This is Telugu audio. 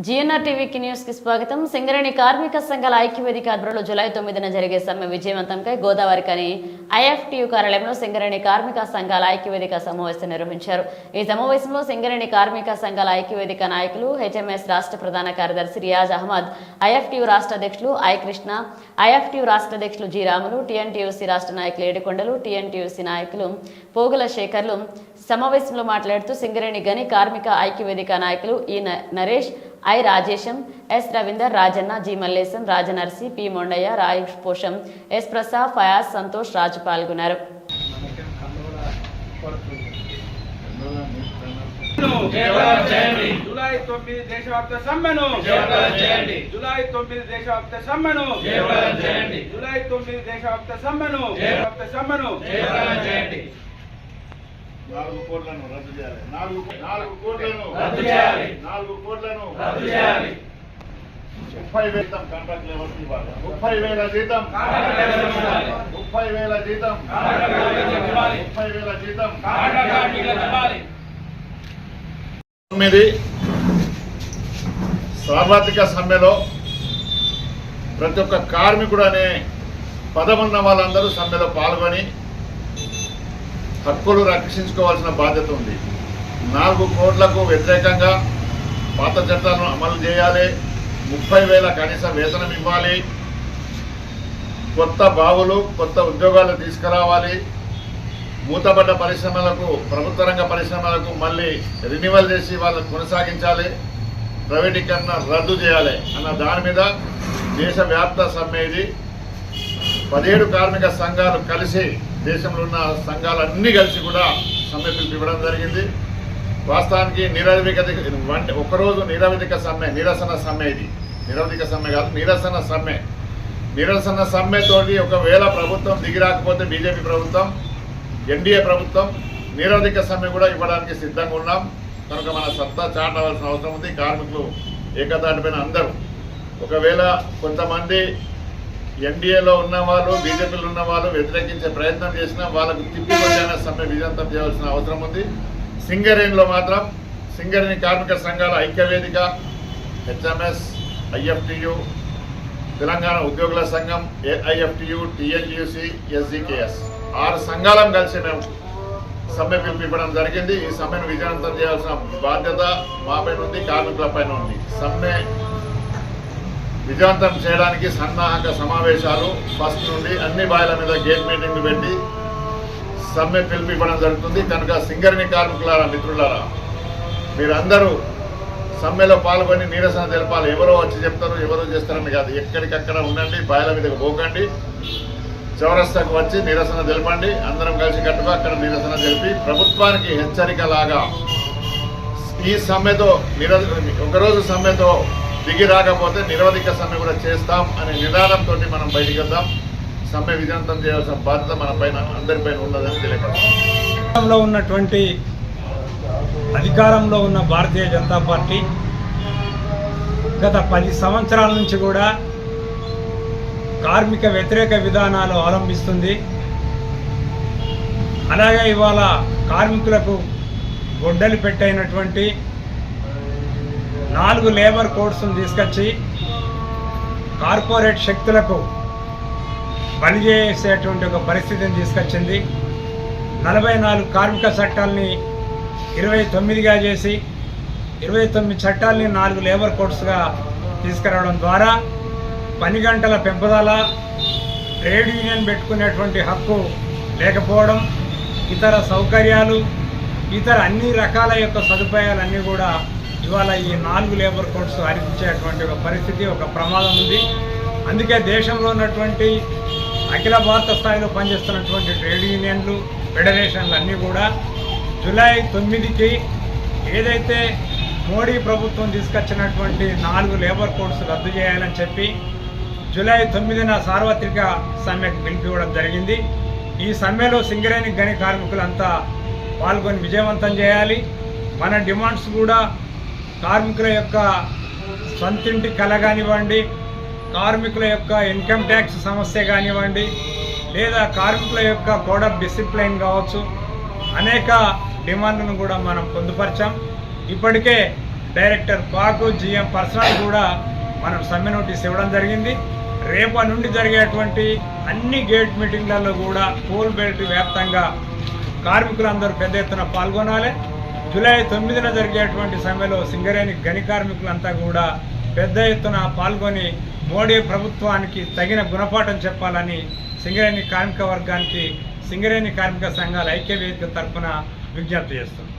జీఎన్ఆర్ టీవీకి న్యూస్ కి స్వాగతం. సింగరేణి కార్మిక సంఘాల ఐక్యవేదిక ఆధ్వర్యంలో జూలై 9న జరిగే సమ్మె విజయవంతంకై గోదావరికని ఐఎఫ్టీయూ కార్యాలయంలో సింగరేణి కార్మిక సంఘాల ఐక్యవేదిక సమావేశం నిర్వహించారు. ఈ సమావేశంలో సింగరేణి కార్మిక సంఘాల ఐక్యవేదిక నాయకులు, హెచ్ఎంఎస్ రాష్ట్ర ప్రధాన కార్యదర్శి రియాజ్ అహ్మద్, ఐఎఫ్టీయూ రాష్ట్ర అధ్యక్షులు ఐ కృష్ణ, ఐఎఫ్టీయూ రాష్ట్ర అధ్యక్షులు జి రాములు, టీఎన్టీయూసీ రాష్ట్ర నాయకులు ఏడుకొండలు, టీఎన్టీయూసీ నాయకులు పోగుల శేఖర్లు సమావేశంలో మాట్లాడుతూ సింగరేణి గని కార్మిక ఐక్యవేదిక నాయకులు E Naresh, I Rajesham, S Ravinder, Rajanna, G Mallesham, Rajanarsi, P Mondaiah, Rayush Posham, S Prasad, Fayaz, Santosh Raju పాల్గొన్నారు. జూలై 9 దేశవ్యాప్త సమ్మెను జూలై 9 దేశవ్యాప్త సమ్మెను జూలై 9 దేశవ్యాప్త సమ్మెను 4 కోట్లను రద్దు చేయాలి. 4 కోట్లను రద్దు చేయాలి. 4 కోట్లను రద్దు చేయాలి. 30,000 జీతం కాంట్రాక్ట్ లేబర్ ఇవ్వాలి. 30,000 జీతం 30,000 జీతం 30,000 జీతం 9 సార్వత్రిక సమ్మెలో ప్రతి ఒక్క కార్మికుడు అనే పదమున్న వాళ్ళందరూ సమ్మెలో పాల్గొని హక్కులు రక్షించుకోవాల్సిన బాధ్యత ఉంది. 4 కోట్లకు వ్యతిరేకంగా పాత చట్టాలను అమలు చేయాలి. 30,000 కనీస వేతనం ఇవ్వాలి. కొత్త బావులు, కొత్త ఉద్యోగాలు తీసుకురావాలి. మూతపడ్డ పరిశ్రమలకు, ప్రభుత్వ రంగ పరిశ్రమలకు మళ్ళీ రెన్యువల్ చేసి వాళ్ళకు కొనసాగించాలి. ప్రైవేటీకరణ రద్దు చేయాలి అన్న దాని మీద దేశవ్యాప్త సమ్మె ఇది. 17 కార్మిక సంఘాలు కలిసి, దేశంలో ఉన్న సంఘాలన్నీ కలిసి కూడా సమ్మె పిలిపివ్వడం జరిగింది. వాస్తవానికి ఒకరోజు నిరవధిక సమ్మె, నిరసన సమ్మె ఇది. నిరవధిక సమ్మె కాదు, నిరసన సమ్మె. నిరసన సమ్మెతోటి ఒకవేళ ప్రభుత్వం దిగి రాకపోతే బీజేపీ ప్రభుత్వం, ఎన్డీఏ ప్రభుత్వం నిరవధిక సమ్మె కూడా ఇవ్వడానికి సిద్ధంగా ఉన్నాం. కనుక మన సత్తా చాటవలసిన అవసరం ఉంది. కార్మికులు ఏకతాటిపైన అందరూ, ఒకవేళ కొంతమంది ఎన్డీఏలో ఉన్నవాళ్ళు, బీజేపీలో ఉన్న వాళ్ళు వ్యతిరేకించే ప్రయత్నం చేసినా వాళ్ళకు తిప్పికొట్టైన సమ్మె విజయంతం చేయాల్సిన అవసరం ఉంది. సింగరేణిలో మాత్రం సింగరేణి కార్మిక సంఘాల ఐక్యవేదిక, హెచ్ఎంఎస్, ఐఎఫ్టీయూ, తెలంగాణ ఉద్యోగుల సంఘం, ఏఐఎఫ్టీయూ, టీఎన్టీయూసీ, ఎస్జీకేఎస్ 6 సంఘాలను కలిసి మేము సమ్మె పిలిపివ్వడం జరిగింది. ఈ సమ్మెను విజయవంతం చేయాల్సిన బాధ్యత మాపైన ఉంది, కార్మికులపైన ఉంది. సమ్మె విజయవంతం చేయడానికి సన్నాహక సమావేశాలు ఫస్ట్ నుండి అన్ని బాయిల మీద గేట్ మీటింగ్లు పెట్టి సమ్మె పిలిపివ్వడం జరుగుతుంది. కనుక సింగరేణి కార్మికులారా, మిత్రులారా, మీరందరూ సమ్మెలో పాల్గొని నిరసన తెలపాలి. ఎవరో వచ్చి చెప్తారు, ఎవరో చేస్తారని కాదు. ఎక్కడికక్కడ ఉండండి, బాయిల మీదకి పోకండి, చౌరస్తాకు వచ్చి నిరసన తెలపండి. అందరం కలిసి కట్టుగా అక్కడ నిరసన తెలిపి ప్రభుత్వానికి హెచ్చరికలాగా ఈ సమ్మెతో ఒకరోజు సమ్మెతో దిగి రాకపోతే నిరవధిక సమ్మె కూడా చేస్తాం అనే నినాదంతో మనం బయటికి వెళ్దాం. సమ్మె విజయవంతం చేయాల్సిన బాధ్యత మన పైన, అందరిపైన ఉన్నదని తెలియపడుతుంది. ఉన్నటువంటి అధికారంలో ఉన్న భారతీయ జనతా పార్టీ గత 10 సంవత్సరాల నుంచి కూడా కార్మిక వ్యతిరేక విధానాలు అవలంబిస్తుంది. అలాగే ఇవాళ కార్మికులకు గొడ్డలి పెట్టైనటువంటి 4 లేబర్ కోడ్స్ను తీసుకొచ్చి కార్పొరేట్ శక్తులకు బలి చేసేటువంటి ఒక పరిస్థితిని తీసుకొచ్చింది. 44 కార్మిక చట్టాలని 29గా చేసి 29 చట్టాలని 4 లేబర్ కోడ్స్గా తీసుకురావడం ద్వారా పని గంటల పెంపుదల, ట్రేడ్ యూనియన్ పెట్టుకునేటువంటి హక్కు లేకపోవడం, ఇతర సౌకర్యాలు, ఇతర అన్ని రకాల యొక్క సదుపాయాలన్నీ కూడా ఇవాళ ఈ 4 లేబర్ కోడ్స్ హరించేటువంటి ఒక పరిస్థితి, ఒక ప్రమాదం ఉంది. అందుకే దేశంలో ఉన్నటువంటి అఖిల భారత స్థాయిలో పనిచేస్తున్నటువంటి ట్రేడ్ యూనియన్లు, ఫెడరేషన్లు అన్నీ కూడా జూలై 9కి ఏదైతే మోడీ ప్రభుత్వం తీసుకొచ్చినటువంటి 4 లేబర్ కోడ్స్ రద్దు చేయాలని చెప్పి జూలై 9న సార్వత్రిక సమ్మెకు పిలిపివ్వడం జరిగింది. ఈ సమ్మెలో సింగరేణి గని కార్మికులంతా పాల్గొని విజయవంతం చేయాలి. మన డిమాండ్స్ కూడా కార్మికుల యొక్క సొంతింటి కళ కానివ్వండి, కార్మికుల యొక్క ఇన్కమ్ ట్యాక్స్ సమస్య కానివ్వండి, లేదా కార్మికుల యొక్క కోడ్ ఆఫ్ డిసిప్లైన్ కావచ్చు, అనేక డిమాండ్లను కూడా మనం పొందుపరిచాం. ఇప్పటికే డైరెక్టర్ పాకు జిఎం పర్సనల్ కూడా మనం సమ్మె నోటీస్ ఇవ్వడం జరిగింది. రేపటి నుండి జరిగేటువంటి అన్ని గేట్ మీటింగ్లలో కూడా కోల్ బెల్ట్ వ్యాప్తంగా కార్మికులందరూ పెద్ద ఎత్తున పాల్గొనాలి. జూలై 9న జరిగేటువంటి సమ్మెలో సింగరేణి గని కార్మికులంతా కూడా పెద్ద ఎత్తున పాల్గొని మోడీ ప్రభుత్వానికి తగిన గుణపాఠం చెప్పాలని సింగరేణి కార్మిక వర్గానికి సింగరేణి కార్మిక సంఘాల ఐక్యవేదిక తరఫున విజ్ఞప్తి చేస్తుంది.